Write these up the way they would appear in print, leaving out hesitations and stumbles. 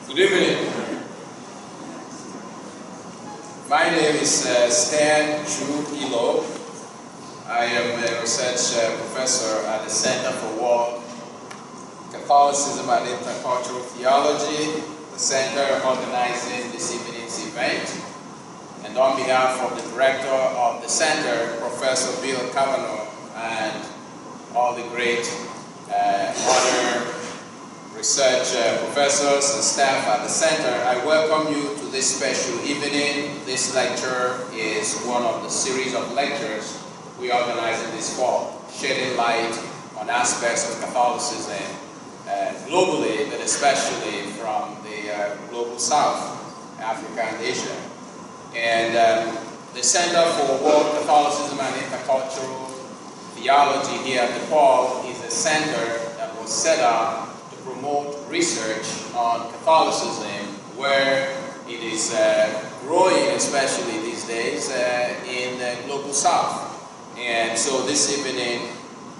Good evening. My name is Stan Chu Ilo. I am a research professor at the Center for World Catholicism and Intercultural Theology, the center organizing this evening's event. And on behalf of the director of the center, Professor Bill Cavanaugh, and all the great other research professors and staff at the center, I welcome you to this special evening. This lecture is one of the series of lectures we organize in this fall, shedding light on aspects of Catholicism globally, but especially from the global south, Africa and Asia. And the Center for World Catholicism and Intercultural Theology here at DePaul is a center that was set up to promote research on Catholicism, where it is growing, especially these days, in the global south. And so this evening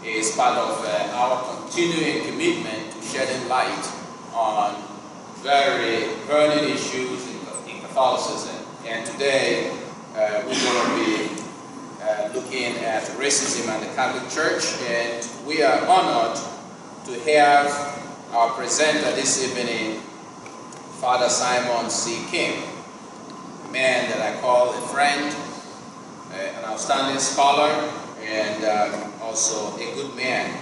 is part of our continuing commitment to shedding light on very burning issues in Catholicism. And today we're going to be looking at racism and the Catholic Church, and we are honored to have our presenter this evening, Father Simon C. Kim, a man that I call a friend, an outstanding scholar, and also a good man.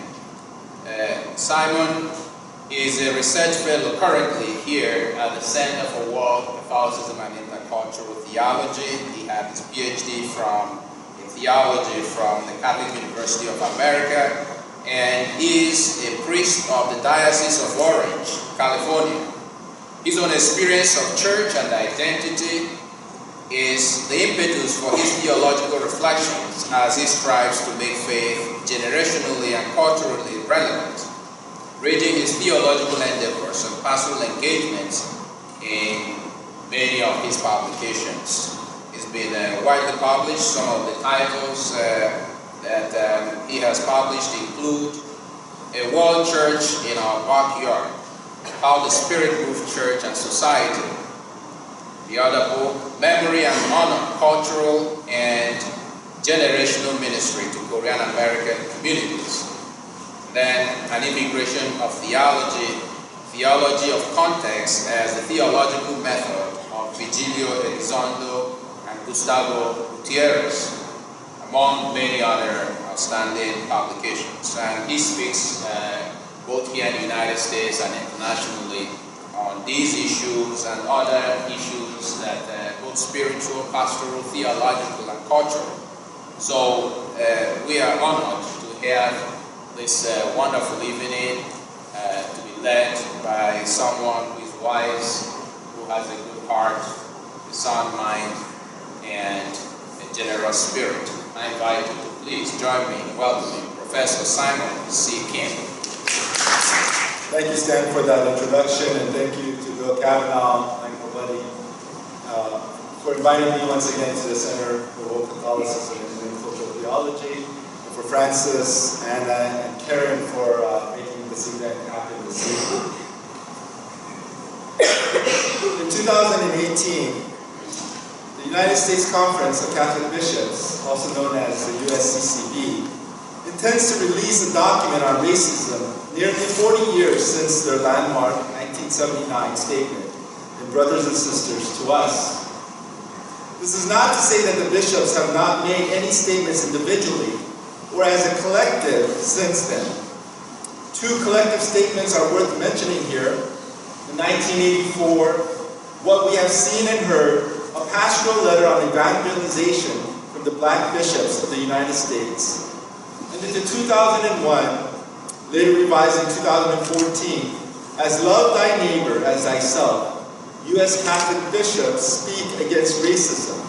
Simon is a research fellow currently here at the Center for World Catholicism and Intercultural Theology. He had his PhD in theology from the Catholic University of America, and is a priest of the Diocese of Orange, California. His own experience of church and identity is the impetus for his theological reflections as he strives to make faith generationally and culturally relevant, reading his theological endeavors and pastoral engagements in many of his publications. It's been widely published. Some of the titles that he has published include A World Church in Our Backyard, How the Spirit Moved Church and Society. The other book, Memory and Honor, Cultural and Generational Ministry to Korean American Communities. Then An Immigration of Theology, Theology of Context as the Theological Method of Virgilio Elizondo and Gustavo Gutierrez, among many other outstanding publications. And he speaks both here in the United States and internationally on these issues and other issues that both spiritual, pastoral, theological, and cultural. So we are honored to have this wonderful evening to be led by someone who is wise, who has a good heart, a sound mind, and a generous spirit. I invite you to please join me in welcoming Professor Simon C. Kim. Thank you, Stan, for that introduction, and thank you to Bill Cavanaugh, my buddy, for inviting me once again to the Center for World Catholicism and Intercultural Theology, and for Francis and Karen for making this event happen this evening. In 2018, the United States Conference of Catholic Bishops, also known as the USCCB, intends to release a document on racism nearly 40 years since their landmark 1979 statement in Brothers and Sisters to Us. This is not to say that the bishops have not made any statements individually or as a collective since then. Two collective statements are worth mentioning here. In 1984, What We Have Seen and Heard, a pastoral letter on evangelization from the Black bishops of the United States. And into 2001, later revised in 2014, as Love Thy Neighbor as Thyself, U.S. Catholic bishops speak against racism.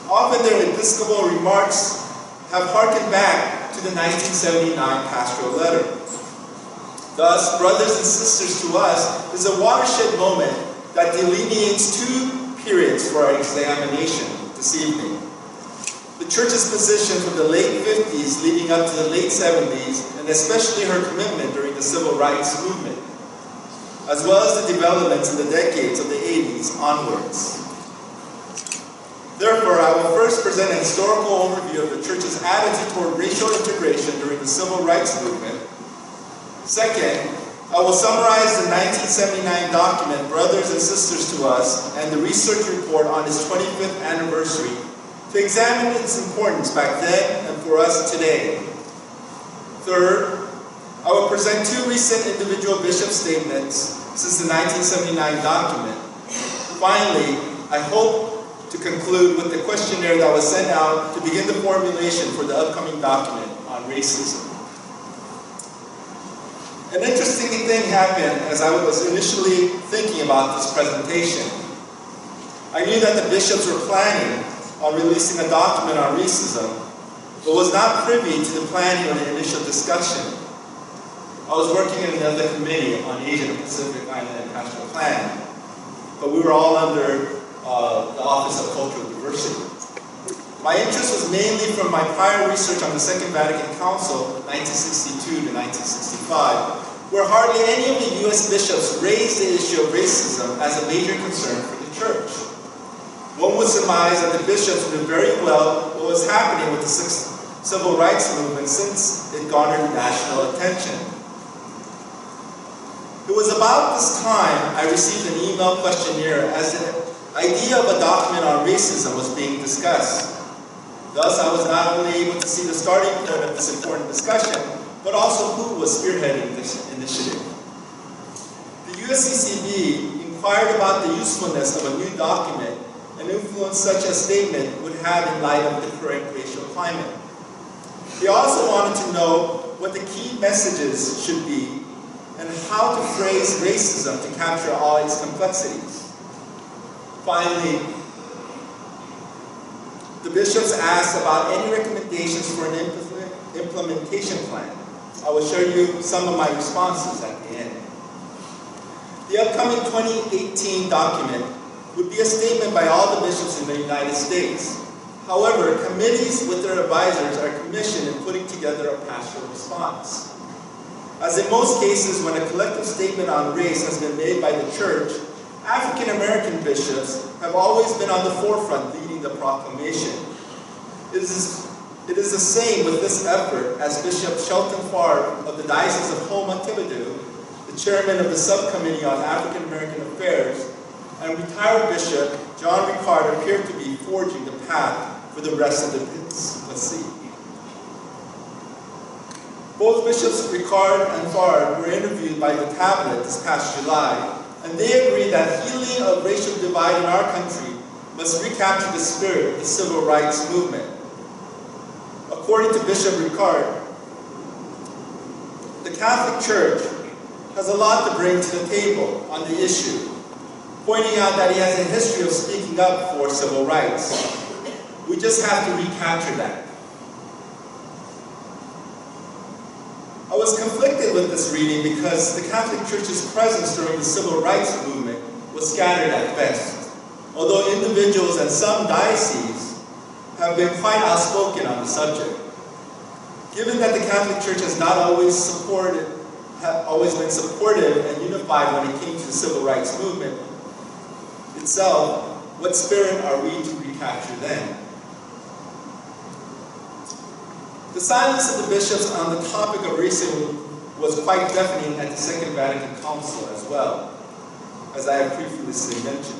Often their episcopal remarks have harkened back to the 1979 pastoral letter. Thus, Brothers and Sisters to Us is a watershed moment that delineates two periods for our examination this evening. The Church's position from the late 50s leading up to the late 70s, and especially her commitment during the Civil Rights Movement, as well as the developments in the decades of the 80s onwards. Therefore, I will first present a historical overview of the Church's attitude toward racial integration during the Civil Rights Movement. Second, I will summarize the 1979 document, Brothers and Sisters to Us, and the research report on its 25th anniversary to examine its importance back then and for us today. Third, I will present two recent individual bishop statements since the 1979 document. Finally, I hope to conclude with the questionnaire that was sent out to begin the formulation for the upcoming document on racism. An interesting thing happened as I was initially thinking about this presentation. I knew that the bishops were planning on releasing a document on racism, but was not privy to the planning or the initial discussion. I was working in another committee on Asian and Pacific Island and Pastoral Planning, but we were all under the Office of Cultural Diversity. My interest was mainly from my prior research on the Second Vatican Council, 1962 to 1965, where hardly any of the U.S. bishops raised the issue of racism as a major concern for the Church. One would surmise that the bishops knew very well what was happening with the Civil Rights Movement since it garnered national attention. It was about this time I received an email questionnaire as the idea of a document on racism was being discussed. Thus, I was not only able to see the starting point of this important discussion, but also who was spearheading this initiative. The USCCB inquired about the usefulness of a new document and influence such a statement would have in light of the current racial climate. They also wanted to know what the key messages should be and how to phrase racism to capture all its complexities. Finally, the bishops asked about any recommendations for an implementation plan. I will share you some of my responses at the end. The upcoming 2018 document would be a statement by all the bishops in the United States. However, committees with their advisors are commissioned in putting together a pastoral response. As in most cases, when a collective statement on race has been made by the Church, African American bishops have always been on the forefront leading the proclamation. It is the same with this effort as Bishop Shelton Farr of the Diocese of Houma-Thibodaux, the chairman of the Subcommittee on African American Affairs, and retired Bishop John Ricard appear to be forging the path for the rest of the episcopacy. Both Bishops Ricard and Farr were interviewed by The Tablet this past July, and they agree that healing of racial divide in our country must recapture the spirit of the civil rights movement. According to Bishop Ricard, the Catholic Church has a lot to bring to the table on the issue, pointing out that he has a history of speaking up for civil rights. We just have to recapture that. I was conflicted with this reading because the Catholic Church's presence during the civil rights movement was scattered at best, although individuals and some dioceses have been quite outspoken on the subject. Given that the Catholic Church has not always been supportive and unified when it came to the civil rights movement itself, what spirit are we to recapture then? The silence of the bishops on the topic of racism was quite deafening at the Second Vatican Council as well, as I have previously mentioned.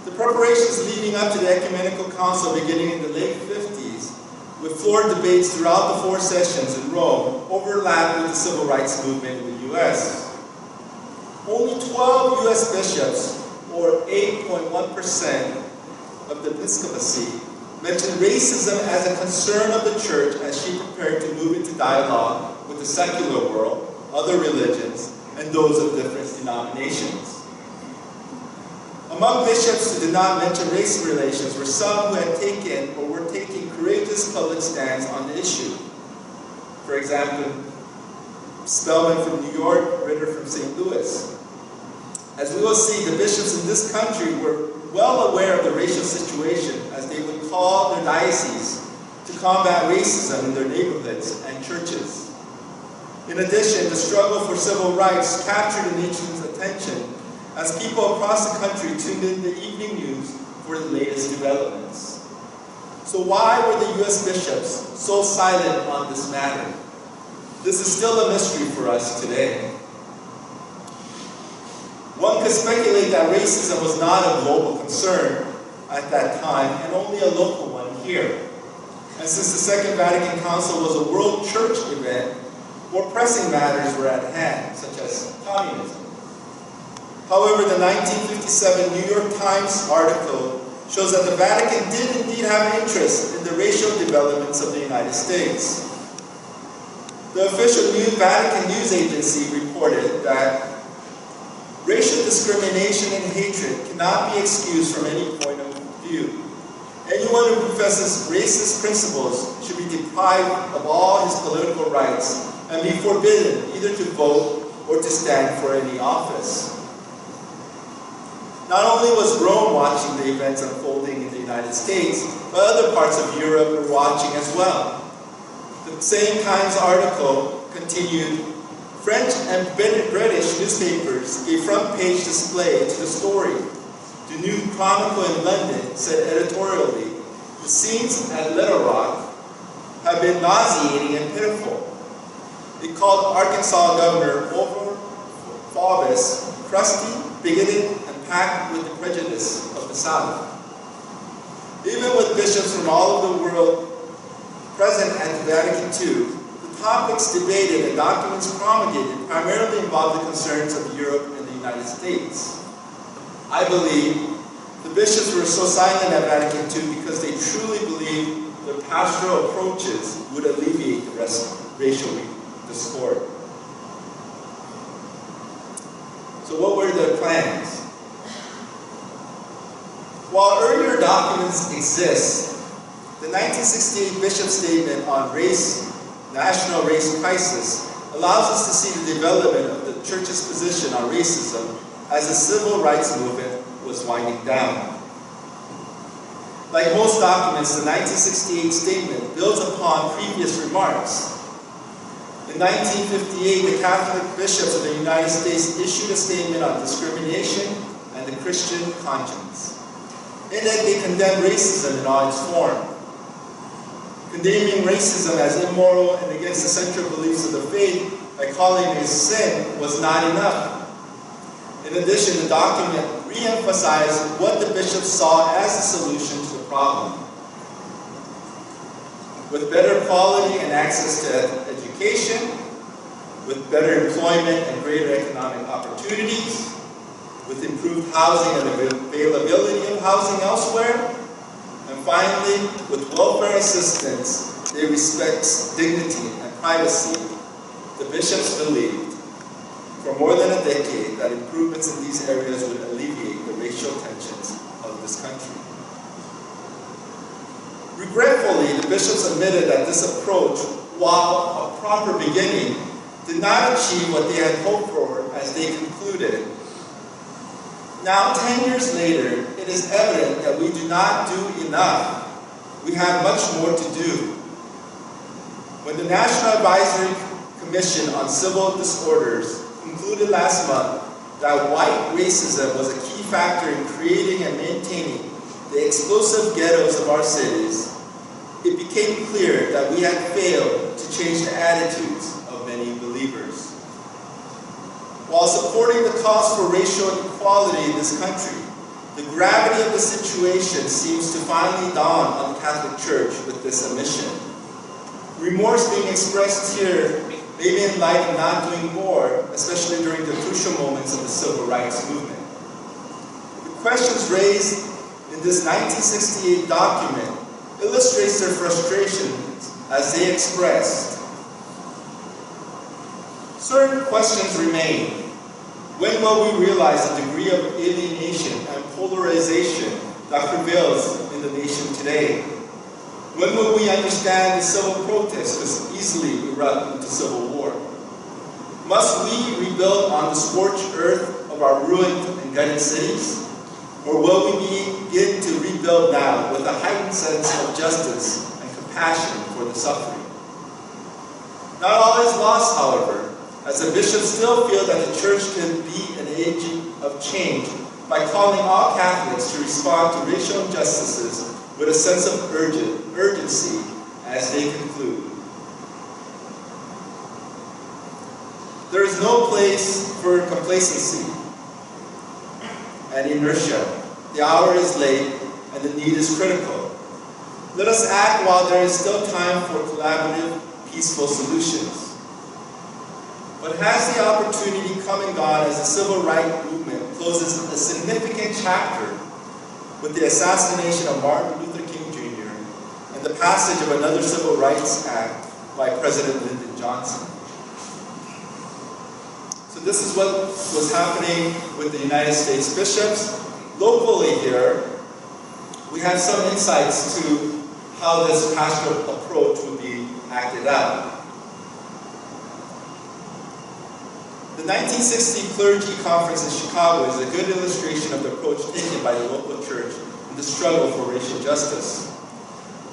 The preparations leading up to the Ecumenical Council beginning in the late 50s, with floor debates throughout the 4 sessions in Rome, overlapped with the civil rights movement in the U.S. Only 12 U.S. bishops, or 8.1% of the episcopacy, mentioned racism as a concern of the Church as she prepared to move into dialogue with the secular world, other religions, and those of different denominations. Among bishops who did not mention race relations were some who had taken or were taking courageous public stands on the issue. For example, Spellman from New York, Ritter from St. Louis. As we will see, the bishops in this country were well aware of the racial situation as they would call their dioceses to combat racism in their neighborhoods and churches. In addition, the struggle for civil rights captured the nation's attention as people across the country tuned in the evening news for the latest developments. So why were the U.S. bishops so silent on this matter? This is still a mystery for us today. One could speculate that racism was not a global concern at that time and only a local one here. And since the Second Vatican Council was a world church event, more pressing matters were at hand, such as communism. However, the 1957 New York Times article shows that the Vatican did indeed have interest in the racial developments of the United States. The official Vatican news agency reported that racial discrimination and hatred cannot be excused from any point of view. Anyone who professes racist principles should be deprived of all his political rights and be forbidden either to vote or to stand for any office. Not only was Rome watching the events unfolding in the United States, but other parts of Europe were watching as well. The same Times article continued, French and British newspapers gave front-page display to the story. The New Chronicle in London said editorially, the scenes at Little Rock have been nauseating and pitiful. It called Arkansas Governor Wilbur Faubus crusty, bigoted, and packed with the prejudice of the South. Even with bishops from all over the world present at the Vatican II, the topics debated and documents promulgated primarily involved the concerns of Europe and the United States. I believe the bishops were so silent at Vatican II because they truly believed the pastoral approaches would alleviate the racial discord. So what were their plans? While earlier documents exist, the 1968 Bishop Statement on National Race Crisis allows us to see the development of the Church's position on racism as the civil rights movement was winding down. Like most documents, the 1968 statement builds upon previous remarks. In 1958, the Catholic bishops of the United States issued a statement on discrimination and the Christian conscience. In it, they condemned racism in all its form. Condemning racism as immoral and against the central beliefs of the faith by calling it a sin was not enough. In addition, the document re-emphasized what the bishops saw as the solution to the problem. With better quality and access to education, with better employment and greater economic opportunities, with improved housing and availability of housing elsewhere, and finally, with welfare assistance, they respect dignity and privacy. The bishops believed for more than a decade that improvements in these areas would alleviate the racial tensions of this country. Regretfully, the bishops admitted that this approach, while a proper beginning, did not achieve what they had hoped for as they concluded. Now, 10 years later, it is evident that we do not do enough. We have much more to do. When the National Advisory Commission on Civil Disorders concluded last month that white racism was a key factor in creating and maintaining the explosive ghettos of our cities, it became clear that we had failed to change the attitudes of many believers. While supporting the cause for racial equality in this country, the gravity of the situation seems to finally dawn on the Catholic Church with this omission. Remorse being expressed here may be in light of not doing more, especially during the crucial moments of the civil rights movement. The questions raised in this 1968 document illustrates their frustrations as they expressed. Certain questions remain. When will we realize the degree of alienation and polarization that prevails in the nation today? When will we understand the civil protest could easily erupt into civil war? Must we rebuild on the scorched earth of our ruined and gutted cities? Or will we begin to rebuild now with a heightened sense of justice and compassion for the suffering? Not all is lost, however, as the bishops still feel that the church can be an agent of change by calling all Catholics to respond to racial injustices with a sense of urgency as they conclude. There is no place for complacency and inertia. The hour is late and the need is critical. Let us act while there is still time for collaborative, peaceful solutions. But has the opportunity come and gone as the civil rights movement closes a significant chapter with the assassination of Martin Luther King Jr. and the passage of another Civil Rights Act by President Lyndon Johnson? So this is what was happening with the United States bishops. Locally here, we have some insights to how this pastoral approach would be acted out. The 1960 Clergy Conference in Chicago is a good illustration of the approach taken by the local church in the struggle for racial justice.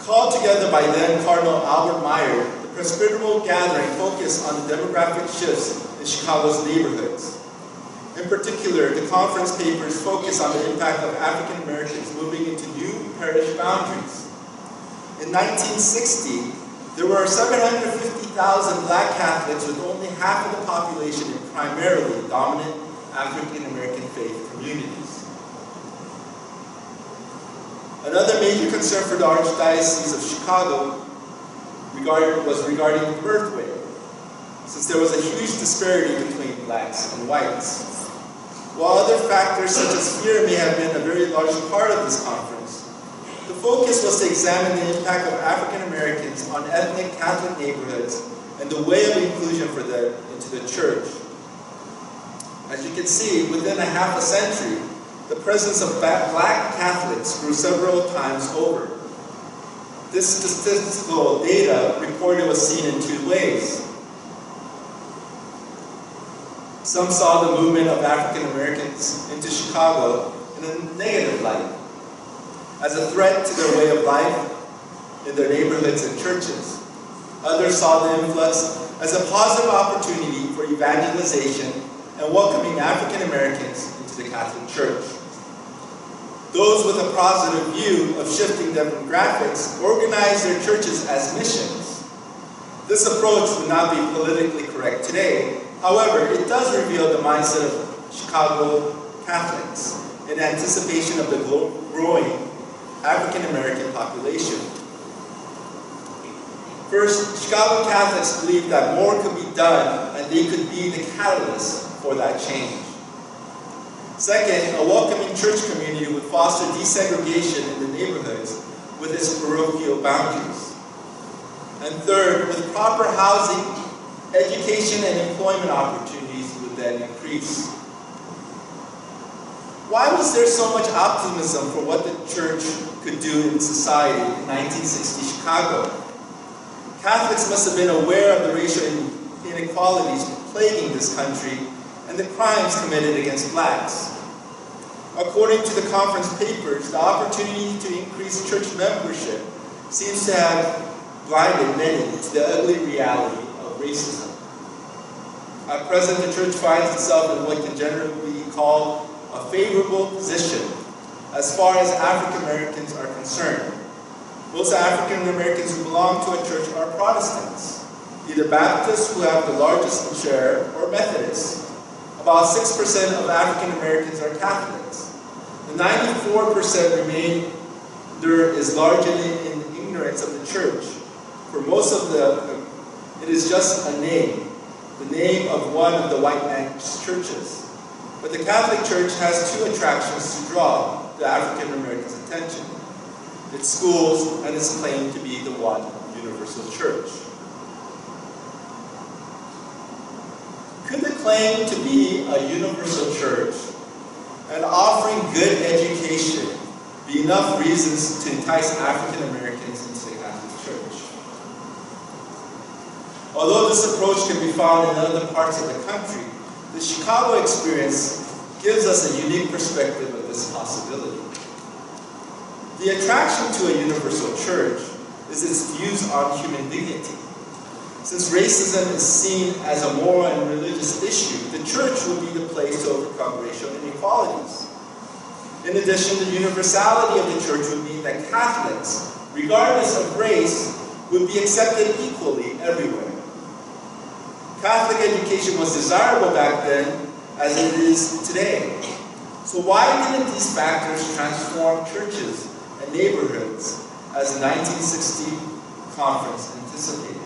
Called together by then Cardinal Albert Meyer, the Presbyteral gathering focused on the demographic shifts in Chicago's neighborhoods. In particular, the conference papers focus on the impact of African Americans moving into new parish boundaries. In 1960, there were 750,000 Black Catholics with only half of the population in primarily dominant African American faith communities. Another major concern for the Archdiocese of Chicago was regarding the birth rate, since there was a huge disparity between blacks and whites. While other factors such as fear may have been a very large part of this conference, the focus was to examine the impact of African Americans on ethnic Catholic neighborhoods and the way of inclusion for them into the church. As you can see, within a half a century, the presence of Black Catholics grew several times over. This statistical data reported was seen in two ways. Some saw the movement of African Americans into Chicago in a negative light, as a threat to their way of life in their neighborhoods and churches. Others saw the influx as a positive opportunity for evangelization and welcoming African Americans into the Catholic Church. Those with a positive view of shifting demographics organized their churches as missions. This approach would not be politically correct today. However, it does reveal the mindset of Chicago Catholics in anticipation of the growing African American population. First, Chicago Catholics believed that more could be done and they could be the catalyst for that change. Second, a welcoming church community would foster desegregation in the neighborhoods with its parochial boundaries. And third, with proper housing, education and employment opportunities would then increase. Why was there so much optimism for what the church could do in society in 1960 Chicago? Catholics must have been aware of the racial inequalities plaguing this country and the crimes committed against blacks. According to the conference papers, the opportunity to increase church membership seems to have blinded many to the ugly reality of racism. At present, the church finds itself in what can generally be called a favorable position as far as African Americans are concerned. Most African Americans who belong to a church are Protestants, either Baptists, who have the largest share, or Methodists. About 6% of African Americans are Catholics. The 94% remainder is largely in ignorance of the church. For most of them, it is just a name, the name of one of the white man's churches. But the Catholic Church has two attractions to draw the African Americans' attention: its schools and its claim to be the one universal church. Could the claim to be a universal church and offering good education be enough reasons to entice African Americans into the Catholic Church? Although this approach can be found in other parts of the country, the Chicago experience gives us a unique perspective of this possibility. The attraction to a universal church is its views on human dignity. Since racism is seen as a moral and religious issue, the church would be the place to overcome racial inequalities. In addition, the universality of the church would mean that Catholics, regardless of race, would be accepted equally everywhere. Catholic education was desirable back then as it is today. So why didn't these factors transform churches and neighborhoods as the 1960 conference anticipated?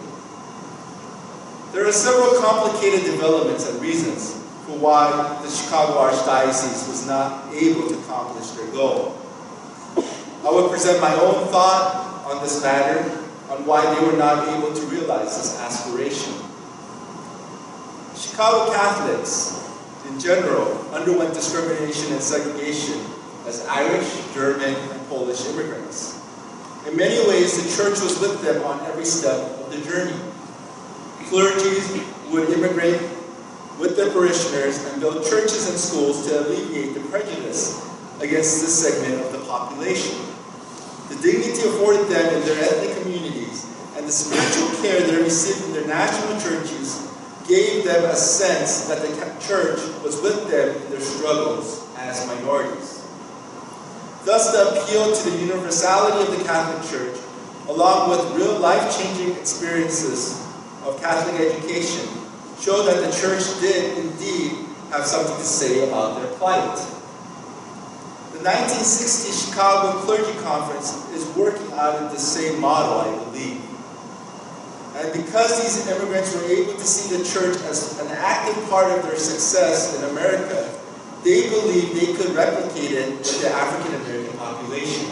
There are several complicated developments and reasons for why the Chicago Archdiocese was not able to accomplish their goal. I will present my own thought on this matter, on why they were not able to realize this aspiration. Chicago Catholics, in general, underwent discrimination and segregation as Irish, German, and Polish immigrants. In many ways, the church was with them on every step of the journey. Clergy would immigrate with their parishioners and build churches and schools to alleviate the prejudice against this segment of the population. The dignity afforded them in their ethnic communities and the spiritual care they received in their national churches gave them a sense that the church was with them in their struggles as minorities. Thus, the appeal to the universality of the Catholic Church, along with real life-changing experiences of Catholic education, showed that the church did indeed have something to say about their plight. The 1960 Chicago Clergy Conference is working out of the same model, I believe. And because these immigrants were able to see the church as an active part of their success in America, they believed they could replicate it with the African American population.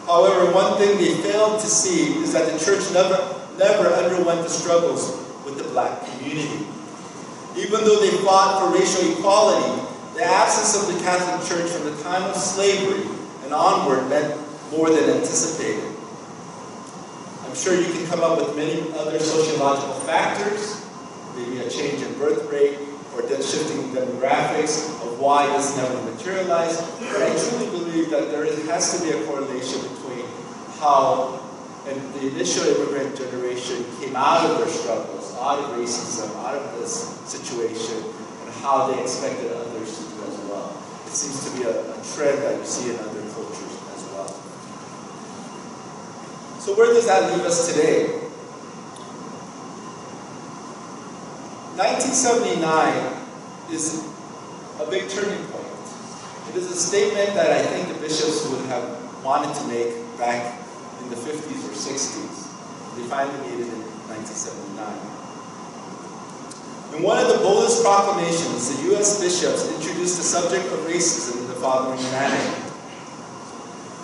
However, one thing they failed to see is that the church never underwent the struggles with the black community. Even though they fought for racial equality, the absence of the Catholic Church from the time of slavery and onward meant more than anticipated. I'm sure you can come up with many other sociological factors, maybe a change in birth rate or shifting demographics of why this never materialized. But I truly believe that there has to be a correlation between how the initial immigrant generation came out of their struggles, out of racism, out of this situation, and how they expected others to do as well. It seems to be a trend that you see in other cultures as well. So where does that leave us today? 1979 is a big turning point. It is a statement that I think the bishops would have wanted to make back in the 50s or 60s. They finally made it in 1979. In one of the boldest proclamations, the U.S. bishops introduced the subject of racism in the following manner.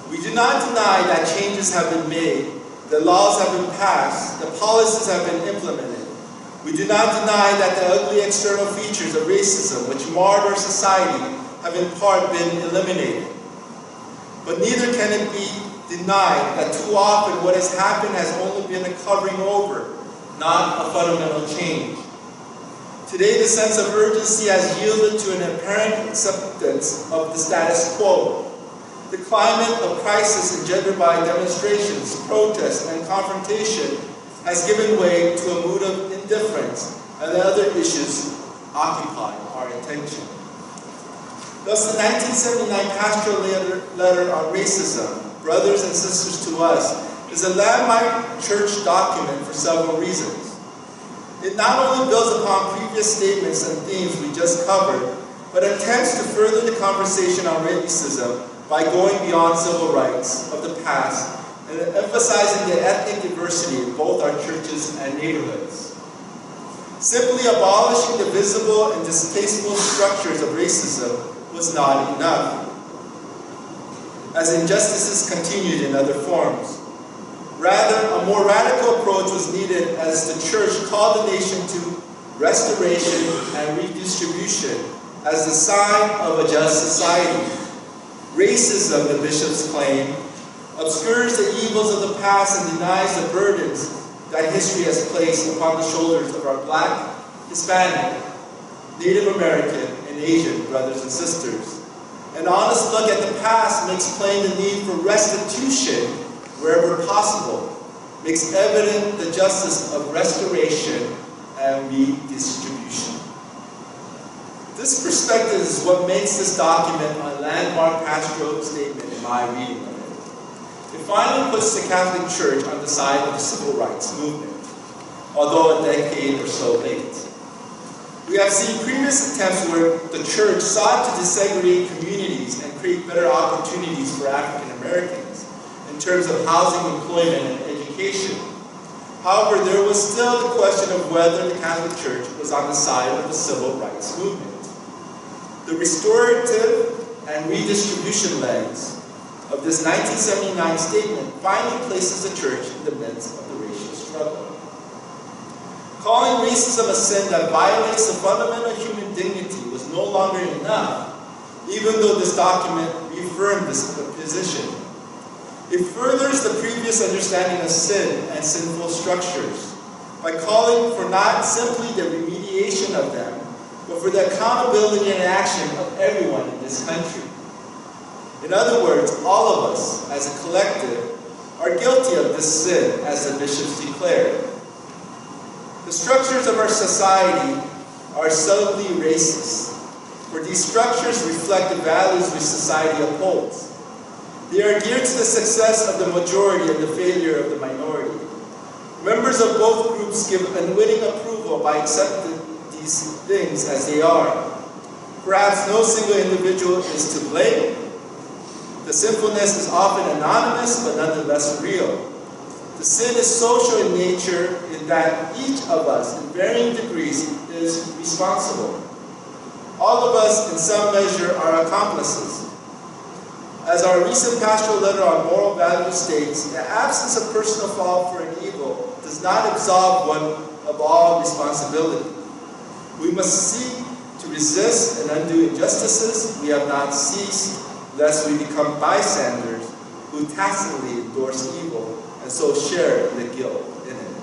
We do not deny that changes have been made, that laws have been passed, that policies have been implemented. We do not deny that the ugly external features of racism which marred our society have in part been eliminated. But neither can it be denied that too often what has happened has only been a covering over, not a fundamental change. Today, the sense of urgency has yielded to an apparent acceptance of the status quo. The climate of crisis engendered by demonstrations, protests, and confrontation has given way to a mood of indifference, and the other issues occupy our attention. Thus, the 1979 pastoral letter on racism, Brothers and Sisters to Us, is a landmark church document for several reasons. It not only builds upon previous statements and themes we just covered, but attempts to further the conversation on racism by going beyond civil rights of the past and emphasizing the ethnic diversity in both our churches and neighborhoods. Simply abolishing the visible and distasteful structures of racism was not enough, as injustices continued in other forms. Rather, a more radical approach was needed as the church called the nation to restoration and redistribution as the sign of a just society. Racism, the bishops claim, obscures the evils of the past and denies the burdens that history has placed upon the shoulders of our Black, Hispanic, Native American, and Asian brothers and sisters. An honest look at the past makes plain the need for restitution wherever possible, makes evident the justice of restoration and redistribution. This perspective is what makes this document a landmark pastoral statement in my reading of it. It finally puts the Catholic Church on the side of the civil rights movement, although a decade or so late. We have seen previous attempts where the Church sought to desegregate communities and create better opportunities for African Americans in terms of housing, employment, and education. However, there was still the question of whether the Catholic Church was on the side of the civil rights movement. The restorative and redistribution legs of this 1979 statement finally places the Church in the midst of the racial struggle. Calling racism a sin that violates the fundamental human dignity was no longer enough, even though this document reaffirmed this position. It furthers the previous understanding of sin and sinful structures by calling for not simply the remediation of them, but for the accountability and action of everyone in this country. In other words, all of us, as a collective, are guilty of this sin, as the bishops declared. The structures of our society are subtly racist, for these structures reflect the values which society upholds. They are geared to the success of the majority and the failure of the minority. Members of both groups give unwitting approval by accepting these things as they are. Perhaps no single individual is to blame. The sinfulness is often anonymous, but nonetheless real. The sin is social in nature in that each of us, in varying degrees, is responsible. All of us, in some measure, are accomplices. As our recent pastoral letter on moral values states, the absence of personal fault for an evil does not absolve one of all responsibility. We must seek to resist and undo injustices we have not ceased, lest we become bystanders who tacitly endorse evil and so share in the guilt in it.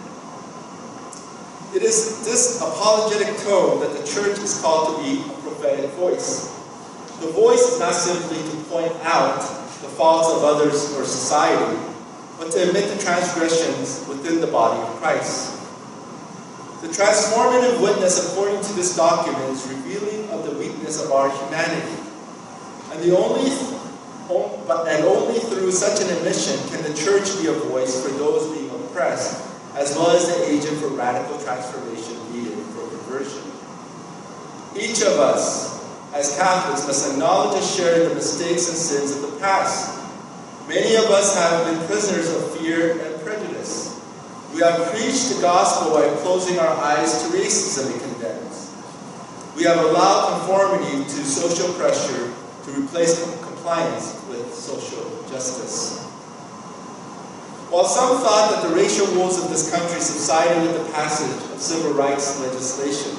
It is this apologetic tone that the Church is called to be a prophetic voice. The voice is not simply to point out the faults of others or society, but to admit the transgressions within the body of Christ. The transformative witness according to this document is revealing of the weakness of our humanity. And only through such an admission can the Church be a voice for those being oppressed, as well as the agent for radical transformation needed for conversion. Each of us, as Catholics, must acknowledge and share the mistakes and sins of the past. Many of us have been prisoners of fear and prejudice. We have preached the gospel by closing our eyes to racism it condemns. We have allowed conformity to social pressure to replace compliance with social justice. While some thought that the racial woes of this country subsided with the passage of civil rights legislation,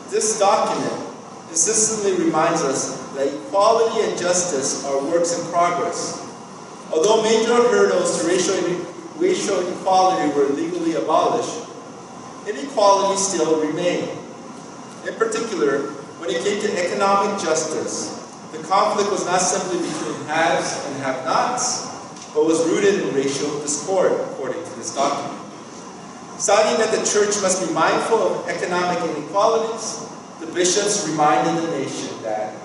this document insistently reminds us that equality and justice are works in progress. Although major hurdles to racial equality were legally abolished, inequalities still remain. In particular, when it came to economic justice, the conflict was not simply between haves and have-nots, but was rooted in racial discord, according to this document. Citing that the Church must be mindful of economic inequalities, the bishops reminded the nation that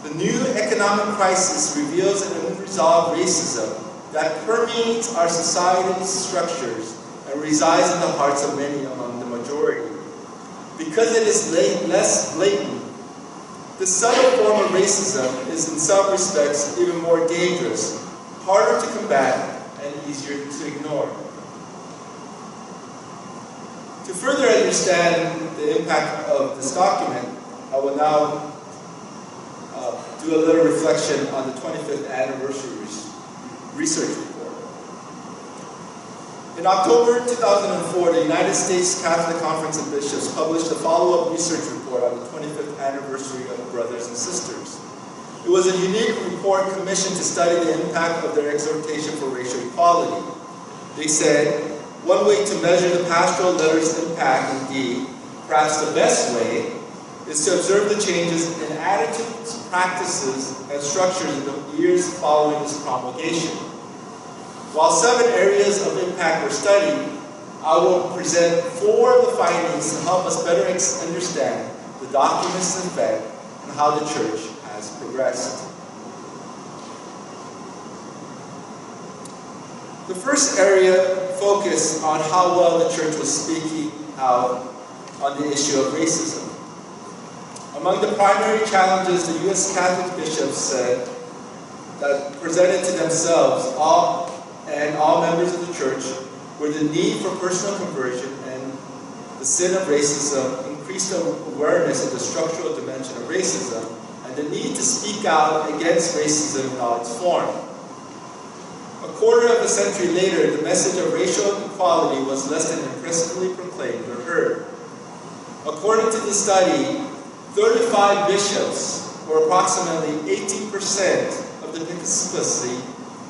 the new economic crisis reveals an unresolved racism that permeates our society's structures and resides in the hearts of many among the majority. Because it is less blatant, this subtle form of racism is in some respects even more dangerous, harder to combat, and easier to ignore. To further understand the impact of this document, I will now do a little reflection on the 25th anniversary research report. In October 2004, the United States Catholic Conference of Bishops published a follow-up research report on the 25th anniversary of Brothers and Sisters. It was a unique report commissioned to study the impact of their exhortation for racial equality. They said, one way to measure the pastoral letter's impact, indeed, perhaps the best way, is to observe the changes in attitudes, practices, and structures in the years following this promulgation. While 7 areas of impact were studied, I will present 4 of the findings to help us better understand the document's effect and how the church has progressed. The first area focused on how well the church was speaking out on the issue of racism. Among the primary challenges the U.S. Catholic bishops said that presented to themselves all members of the church were the need for personal conversion and the sin of racism, increased awareness of the structural dimension of racism, and the need to speak out against racism in all its form. A quarter of a century later, the message of racial equality was less than impressively proclaimed or heard. According to the study, 35 bishops, or approximately 18% of the episcopacy,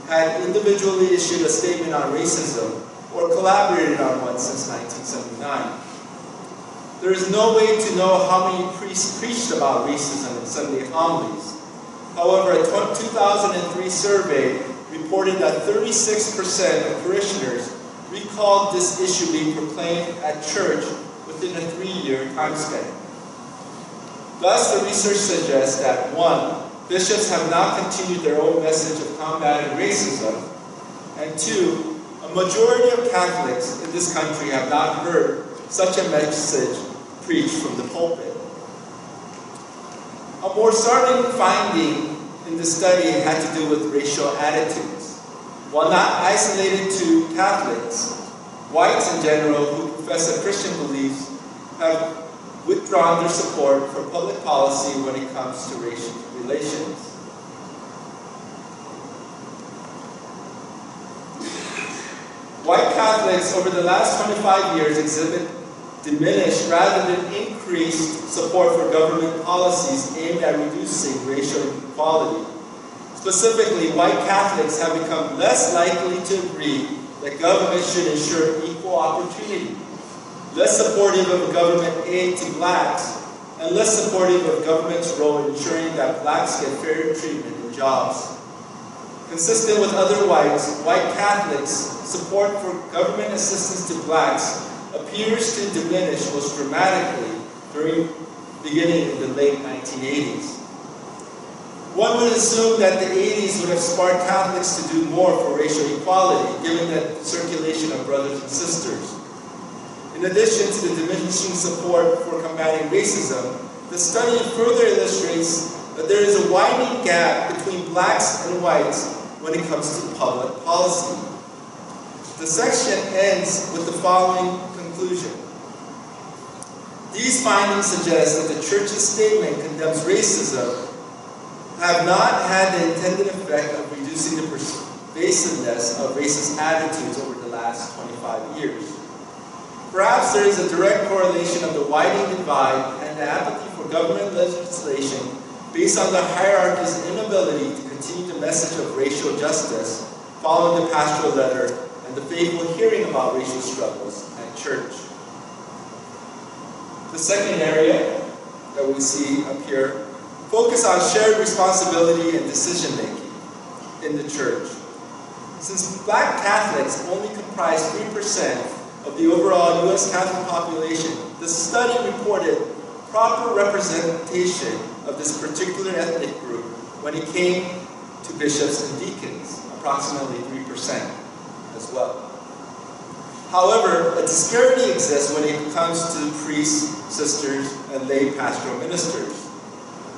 had individually issued a statement on racism or collaborated on one since 1979. There is no way to know how many priests preached about racism in Sunday homilies. However, a 2003 survey reported that 36% of parishioners recalled this issue being proclaimed at church within a 3-year time span. Thus, the research suggests that 1, bishops have not continued their own message of combating racism, and 2, a majority of Catholics in this country have not heard such a message preached from the pulpit. A more startling finding in the study had to do with racial attitudes. While not isolated to Catholics, whites in general who profess a Christian beliefs have withdrawn their support for public policy when it comes to racial relations. White Catholics over the last 25 years exhibit diminished rather than increased support for government policies aimed at reducing racial inequality. Specifically, white Catholics have become less likely to agree that government should ensure equal opportunity, less supportive of government aid to blacks, and less supportive of government's role in ensuring that blacks get fair treatment in jobs. Consistent with other whites, white Catholics' support for government assistance to blacks appears to diminish most dramatically beginning in the late 1980s. One would assume that the 80s would have sparked Catholics to do more for racial equality, given the circulation of brothers and sisters. In addition to the diminishing support for combating racism, the study further illustrates that there is a widening gap between blacks and whites when it comes to public policy. The section ends with the following conclusion. These findings suggest that the Church's statement condemns racism have not had the intended effect of reducing the pervasiveness of racist attitudes over the last 25 years. Perhaps there is a direct correlation of the widening divide and the apathy for government legislation based on the hierarchy's inability to continue the message of racial justice following the pastoral letter and the faithful hearing about racial struggles at church. The second area that we see up here focus on shared responsibility and decision-making in the church. Since black Catholics only comprise 3% of the overall U.S. Catholic population, the study reported proper representation of this particular ethnic group when it came to bishops and deacons, approximately 3% as well. However, a disparity exists when it comes to priests, sisters, and lay pastoral ministers.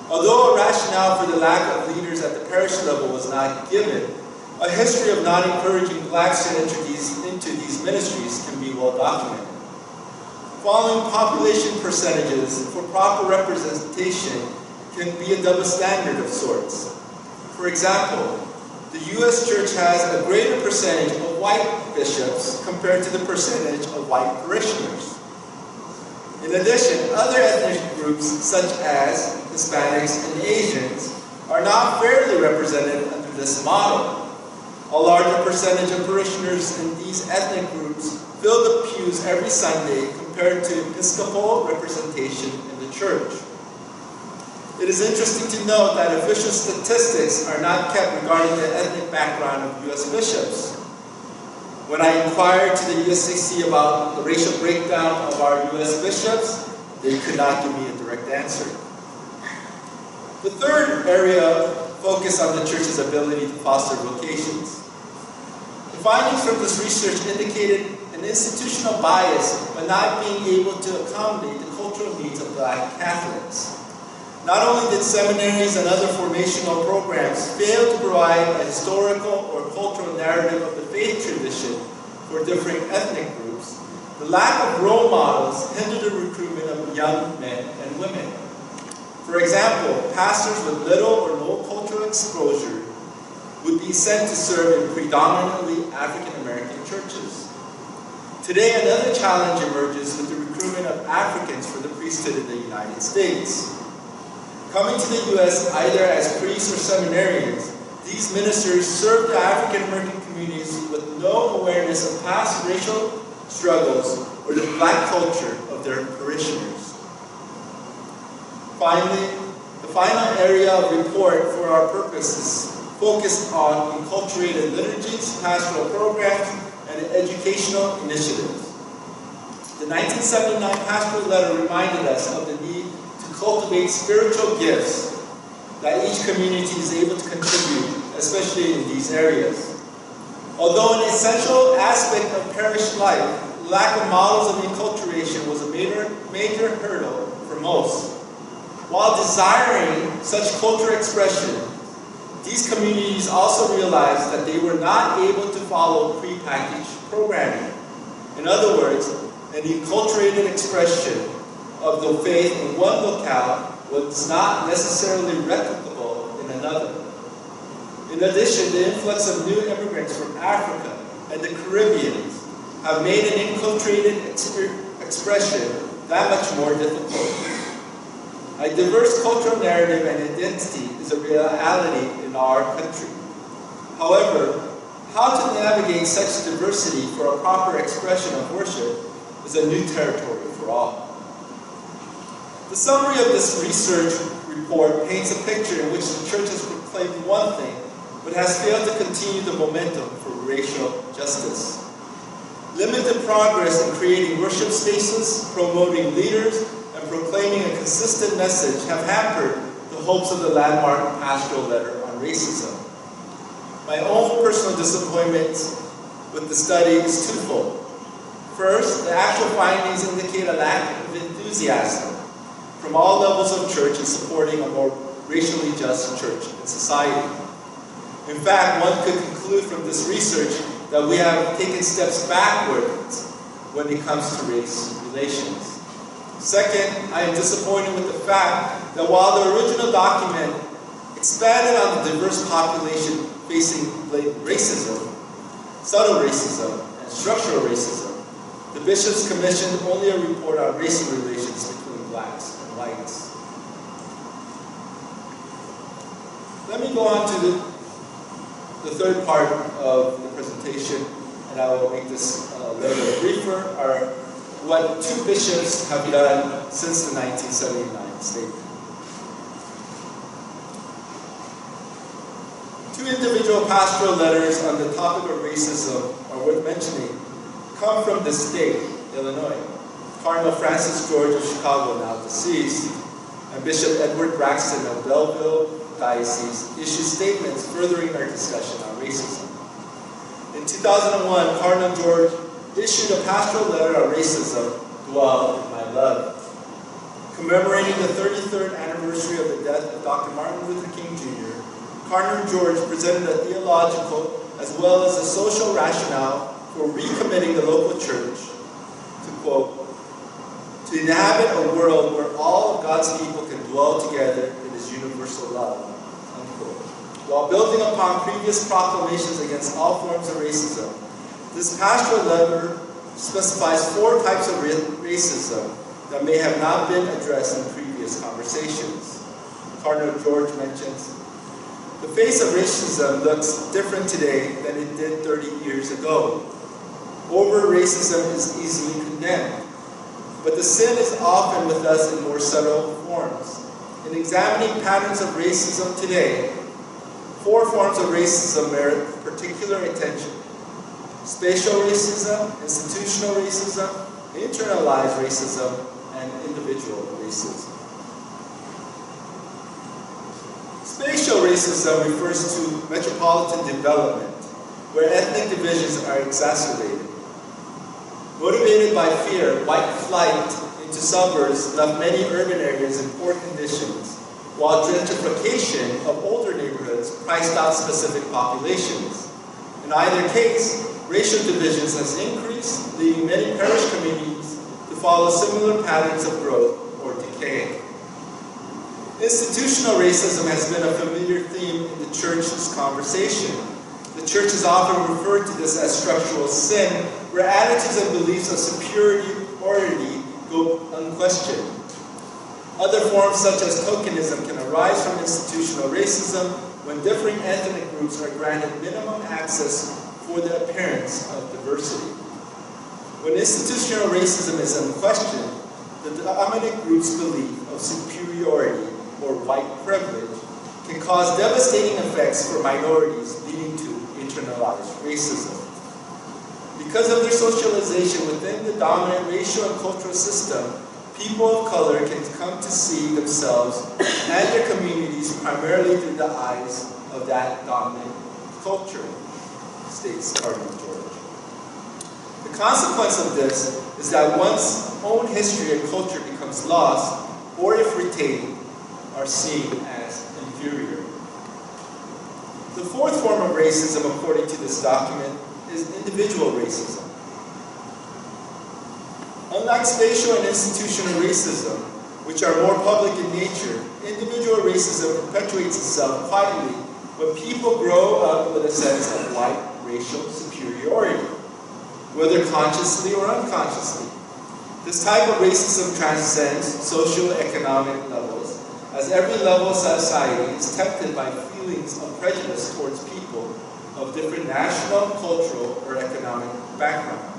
Although a rationale for the lack of leaders at the parish level was not given, a history of not encouraging blacks to enter into these ministries can be well documented. Following population percentages for proper representation can be a double standard of sorts. For example, the U.S. Church has a greater percentage of white bishops compared to the percentage of white parishioners. In addition, other ethnic groups such as Hispanics and Asians are not fairly represented under this model. A larger percentage of parishioners in these ethnic groups fill the pews every Sunday compared to Episcopal representation in the church. It is interesting to note that official statistics are not kept regarding the ethnic background of U.S. bishops. When I inquired to the USCC about the racial breakdown of our U.S. bishops, they could not give me a direct answer. The third area focused on the church's ability to foster vocations. The findings from this research indicated an institutional bias by not being able to accommodate the cultural needs of Black Catholics. Not only did seminaries and other formational programs fail to provide a historical or cultural narrative of the faith tradition for different ethnic groups, the lack of role models hindered the recruitment of young men and women. For example, pastors with little or no cultural exposure would be sent to serve in predominantly African American churches. Today, another challenge emerges with the recruitment of Africans for the priesthood in the United States. Coming to the U.S. either as priests or seminarians, these ministers serve the African American communities with no awareness of past racial struggles or the Black culture of their parishioners. Finally, the final area of report for our purposes focused on enculturated liturgies, pastoral programs, and educational initiatives. The 1979 pastoral letter reminded us of the need to cultivate spiritual gifts that each community is able to contribute, especially in these areas. Although an essential aspect of parish life, lack of models of enculturation was a major hurdle for most. While desiring such cultural expression, these communities also realized that they were not able to follow prepackaged programming. In other words, an enculturated expression of the faith in one locale was not necessarily replicable in another. In addition, the influx of new immigrants from Africa and the Caribbean have made an enculturated expression that much more difficult. A diverse cultural narrative and identity is a reality in our country. However, how to navigate such diversity for a proper expression of worship is a new territory for all. The summary of this research report paints a picture in which the church has proclaimed one thing, but has failed to continue the momentum for racial justice. Limited progress in creating worship spaces, promoting leaders, and proclaiming a consistent message have hampered the hopes of the landmark pastoral letter on racism. My own personal disappointment with the study is twofold. First, the actual findings indicate a lack of enthusiasm from all levels of church in supporting a more racially just church and society. In fact, one could conclude from this research that we have taken steps backwards when it comes to race relations. Second, I am disappointed with the fact that while the original document expanded on the diverse population facing blatant racism, subtle racism, and structural racism, the bishops commissioned only a report on racial relations between blacks and whites. Let me go on to the third part of the presentation, and I will make this a little briefer, are what two bishops have done since the 1979 statement. Two individual pastoral letters on the topic of racism are worth mentioning come from this state, Illinois. Cardinal Francis George of Chicago, now deceased, and Bishop Edward Braxton of Belleville Diocese issued statements furthering our discussion on racism. In 2001, Cardinal George issued a pastoral letter on racism, Dwell in My Love. Commemorating the 33rd anniversary of the death of Dr. Martin Luther King Jr., Cardinal George presented a theological as well as a social rationale for recommitting the local church to, quote, to inhabit a world where all of God's people can dwell together in His universal love, unquote. While building upon previous proclamations against all forms of racism, this pastoral letter specifies 4 types of racism that may have not been addressed in previous conversations. Cardinal George mentions, the face of racism looks different today than it did 30 years ago. Overt racism is easily condemned, but the sin is often with us in more subtle forms. In examining patterns of racism today, 4 forms of racism merit particular attention: spatial racism, institutional racism, internalized racism, and individual racism. Spatial racism refers to metropolitan development, where ethnic divisions are exacerbated. Motivated by fear, white flight into suburbs left many urban areas in poor conditions, while gentrification of older neighborhoods priced out specific populations. In either case, racial divisions has increased, leading many parish communities to follow similar patterns of growth or decay. Institutional racism has been a familiar theme in the church's conversation. The church has often referred to this as structural sin, where attitudes and beliefs of superiority go unquestioned. Other forms such as tokenism can arise from institutional racism when differing ethnic groups are granted minimum access for the appearance of diversity. When institutional racism is unquestioned, the dominant group's belief of superiority or white privilege can cause devastating effects for minorities, leading to internalized racism. Because of their socialization within the dominant racial and cultural system, people of color can come to see themselves and their communities primarily through the eyes of that dominant culture, states Cardinal George. The consequence of this is that one's own history and culture becomes lost, or if retained, are seen as inferior. The 4th form of racism, according to this document, is individual racism. Unlike spatial and institutional racism, which are more public in nature, individual racism perpetuates itself quietly when people grow up with a sense of white racial superiority, whether consciously or unconsciously. This type of racism transcends socio-economic levels, as every level of society is tempted by feelings of prejudice towards people of different national, cultural, or economic background.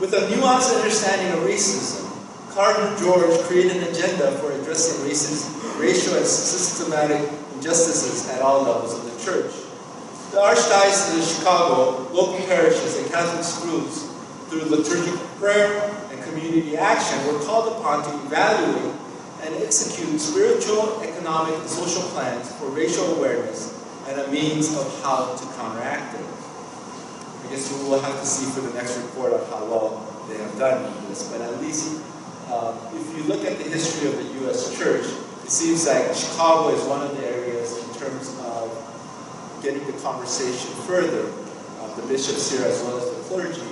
With a nuanced understanding of racism, Cardinal George created an agenda for addressing racial and systematic injustices at all levels of the church. The Archdiocese of Chicago, local parishes, and Catholic schools, through liturgical prayer and community action, were called upon to evaluate and execute spiritual, economic, and social plans for racial awareness and a means of how to counteract it. I guess we will have to see for the next report on how well they have done this, but at least if you look at the history of the U.S. Church, it seems like Chicago is one of the areas in terms of getting the conversation further. The bishops here as well as the clergy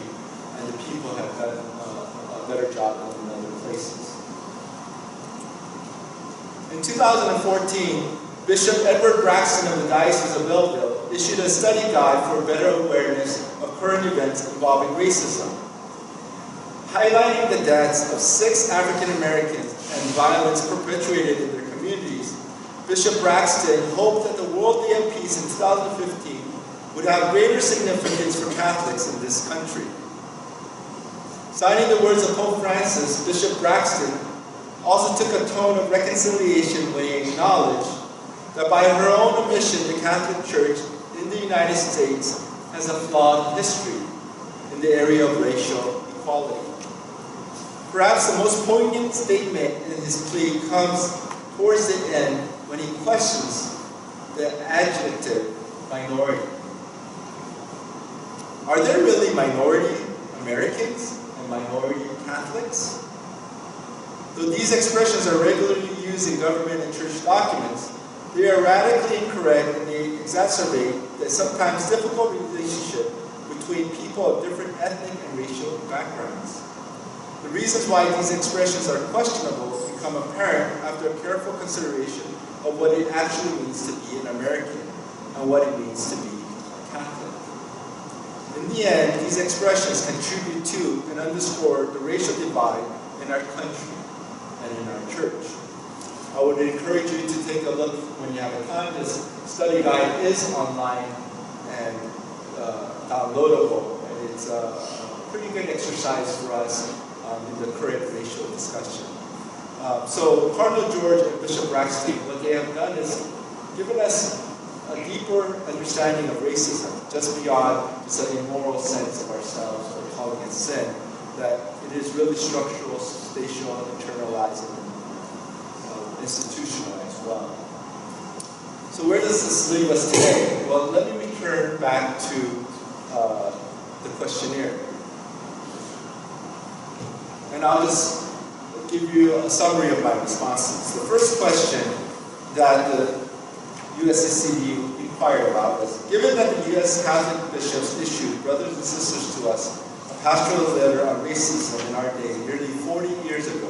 and the people have done a better job than in other places. In 2014, Bishop Edward Braxton of the Diocese of Belleville issued a study guide for better awareness of current events involving racism. Highlighting the deaths of 6 African Americans and violence perpetuated in their communities, Bishop Braxton hoped that the World Day of Peace in 2015 would have greater significance for Catholics in this country. Citing the words of Pope Francis, Bishop Braxton also took a tone of reconciliation when he acknowledged that by her own admission, the Catholic Church in the United States has a flawed history in the area of racial equality. Perhaps the most poignant statement in his plea comes towards the end when he questions the adjective minority. Are there really minority Americans and minority Catholics? Though these expressions are regularly used in government and church documents, they are radically incorrect and they exacerbate the sometimes difficult relationship between people of different ethnic and racial backgrounds. The reasons why these expressions are questionable become apparent after a careful consideration of what it actually means to be an American and what it means to be a Catholic. In the end, these expressions contribute to and underscore the racial divide in our country and in our church. I would encourage you to take a look when you have a time. This study guide is online and downloadable, and it's a pretty good exercise for us in the current racial discussion. So Cardinal George and Bishop Braxton, what they have done is given us a deeper understanding of racism, just beyond just an immoral sense of ourselves or calling it sin, that it is really structural, spatial, internalized, and institutional as well. So where does this leave us today? Well, let me return back to the questionnaire. And I'll just give you a summary of my responses. The first question that the USCCB inquired about was, given that the U.S. Catholic bishops issued, brothers and sisters to us, a pastoral letter on racism in our day nearly 40 years ago,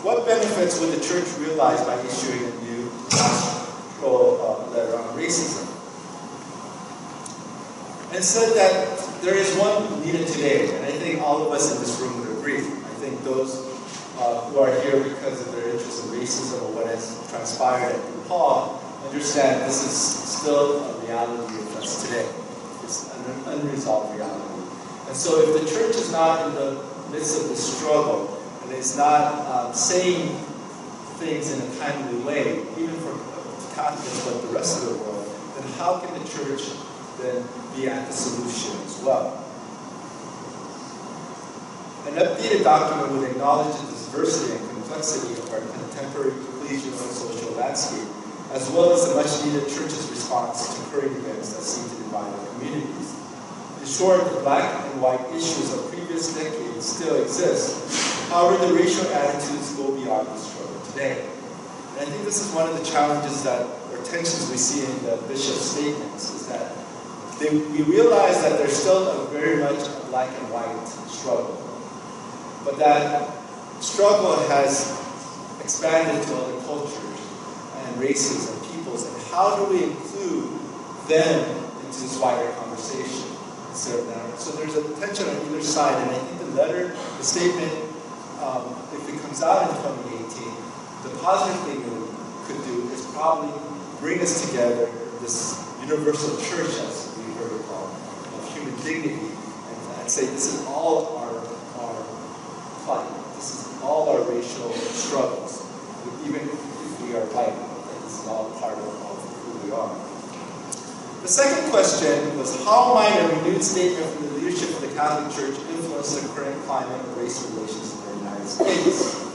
what benefits would the church realize by issuing a new pastoral letter on racism? And said that there is one needed today, and I think all of us in this room would agree. I think those who are here because of their interest in racism or what has transpired at DePaul understand this is still a reality with us today. It's an unresolved reality. And so if the church is not in the midst of this struggle, and is not saying things in a timely way, even for Catholics but the rest of the world, then how can the church then be at the solution as well? An updated document would acknowledge the diversity and complexity of our contemporary ecclesial and social landscape, as well as the much-needed church's response to current events that seem to divide our communities. In short, the black and white issues of previous decades still exist. However, the racial attitudes go beyond the struggle today. And I think this is one of the challenges or tensions we see in the bishop's statements, is that we realize that there's still a very much a black and white struggle. But that struggle has expanded to other cultures and races and peoples, and how do we include them into this wider conversation instead of that? So there's a tension on either side, and I think the statement, if it comes out in 2018, the positive thing we could do is probably bring us together, this universal church, as we heard it called, of human dignity, and say this is all our fight. This is all our racial struggles, even if we are white. This is all part of who we are. The second question was, how might a renewed statement from the leadership of the Catholic Church influence the current climate of race relations in the United States?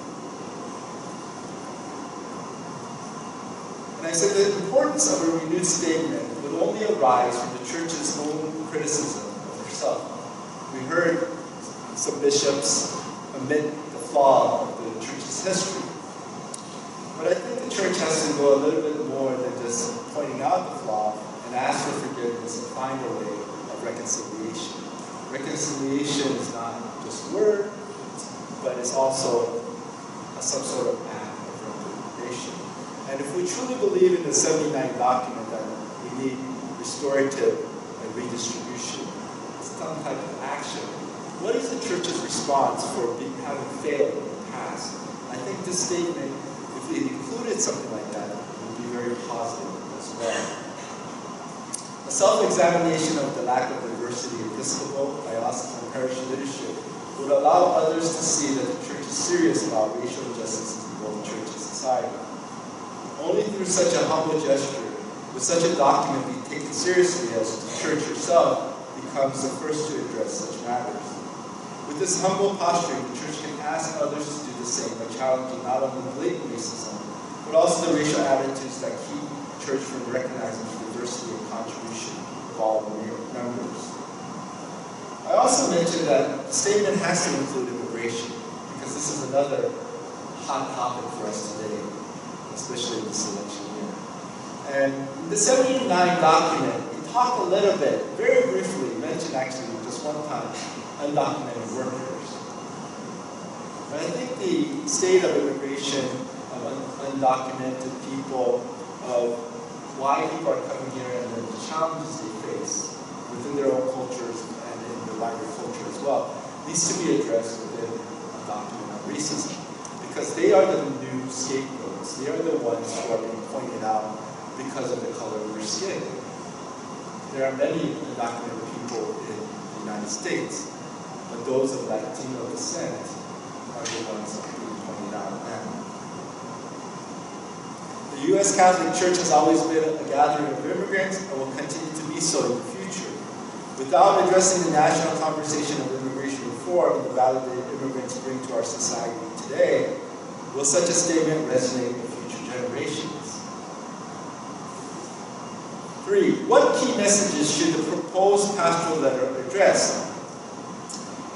And I said the importance of a renewed statement would only arise from the Church's own criticism of herself. We heard some bishops admit the flaw of the Church's history. But I think the Church has to go a little bit more than just pointing out the flaw and ask for forgiveness and find a way of reconciliation. Reconciliation is not just word, but it's also some sort of act of reconciliation. And if we truly believe in the 79 document that we need restorative and redistribution, some type of action, what is the Church's response for having failed in the past? I think this statement, if we included something like that, would be very positive as well. A self-examination of the lack of diversity in episcopal, diocesan, and parish leadership would allow others to see that the Church is serious about racial justice in both church and society. Only through such a humble gesture, with such a document be taken seriously as the Church herself becomes the first to address such matters. With this humble posture, the Church can ask others to do the same by challenging not only blatant racism, but also the racial attitudes that keep the Church from recognizing the diversity and contribution of all members. I also mentioned that the statement has to include immigration, because this is another hot topic for us today, especially in this election year. And the 79 document, we talked a little bit, very briefly, mentioned actually just one time, undocumented workers. But I think the state of immigration, of undocumented people, of why people are coming here and the challenges they face within their own cultures and in the wider culture as well, needs to be addressed within a document on racism. Because they are the new scapegoats. They are the ones who are being pointed out because of the color of their skin. There are many undocumented people in the United States, but those of Latino descent are the ones being pointed out now. U.S. Catholic Church has always been a gathering of immigrants and will continue to be so in the future. Without addressing the national conversation of immigration reform and the value that immigrants bring to our society today, will such a statement resonate with future generations? 3. What key messages should the proposed pastoral letter address?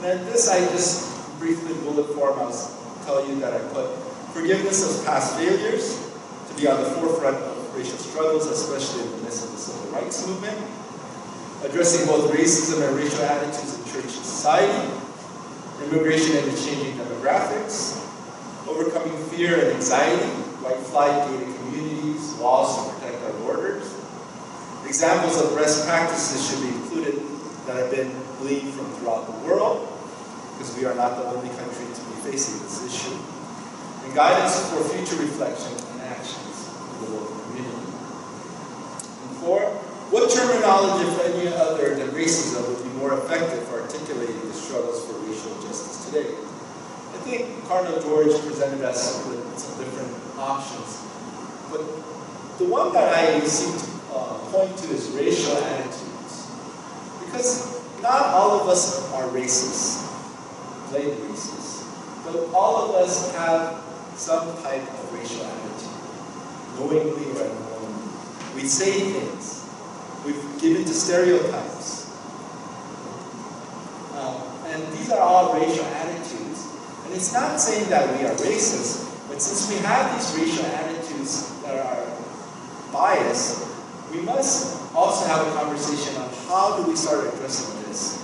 And this I just briefly bullet form, I'll tell you that I put forgiveness of past failures, to be on the forefront of racial struggles, especially in the midst of the civil rights movement, addressing both racism and racial attitudes in church and society, immigration and the changing demographics, overcoming fear and anxiety, white flag gated communities, laws to protect our borders. Examples of best practices should be included that have been gleaned from throughout the world, because we are not the only country to be facing this issue. And guidance for future reflection and actions in the local community. And 4, what terminology, if any other than racism, would be more effective for articulating the struggles for racial justice today? I think Cardinal George presented us with some different options, but the one that I seem to point to is racial attitudes. Because not all of us are racist, plain racist, but all of us have some type of racial attitude, knowingly or unknowingly. We say things. We've given to stereotypes. And these are all racial attitudes. And it's not saying that we are racist, but since we have these racial attitudes that are biased, we must also have a conversation on how do we start addressing this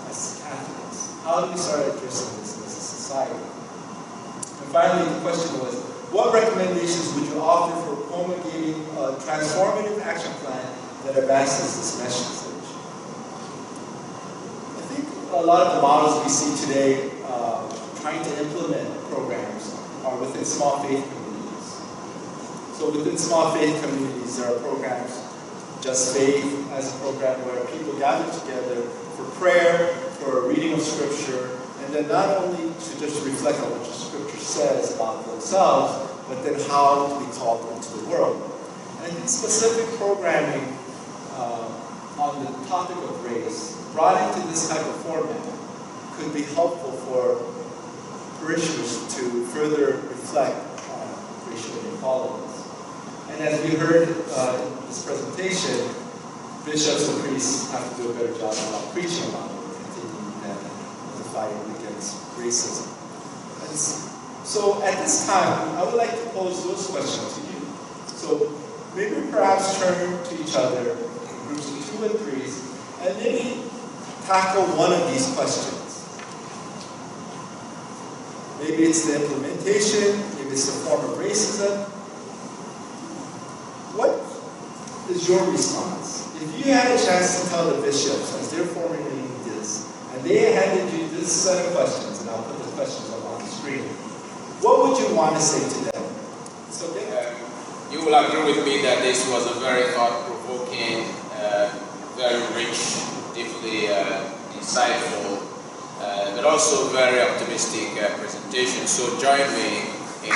as Catholics? How do we start addressing this as a society? And finally, the question was, what recommendations would you offer for promulgating a transformative action plan that advances this message? I think a lot of the models we see today trying to implement programs are within small faith communities. So within small faith communities, there are programs, Just Faith as a program where people gather together for prayer, for a reading of Scripture, and then not only to just reflect on what the Scripture says about themselves, but then how to be called into the world. And I think specific programming on the topic of race, brought into this type of format, could be helpful for parishioners to further reflect on racial inequalities. And as we heard in this presentation, bishops and priests have to do a better job about preaching about it and continuing the fight against racism. And so at this time, I would like to pose those questions to you. So maybe perhaps turn to each other in groups of 2 and 3s, and maybe tackle one of these questions. Maybe it's the implementation, maybe it's the form of racism. What is your response? If you had a chance to tell the bishops as they're formulating this, and they handed you this set of questions, and I'll put the questions up on the screen, what would you want to say to them? So you will agree with me that this was a very thought-provoking, very rich, deeply insightful, but also very optimistic presentation. So join me in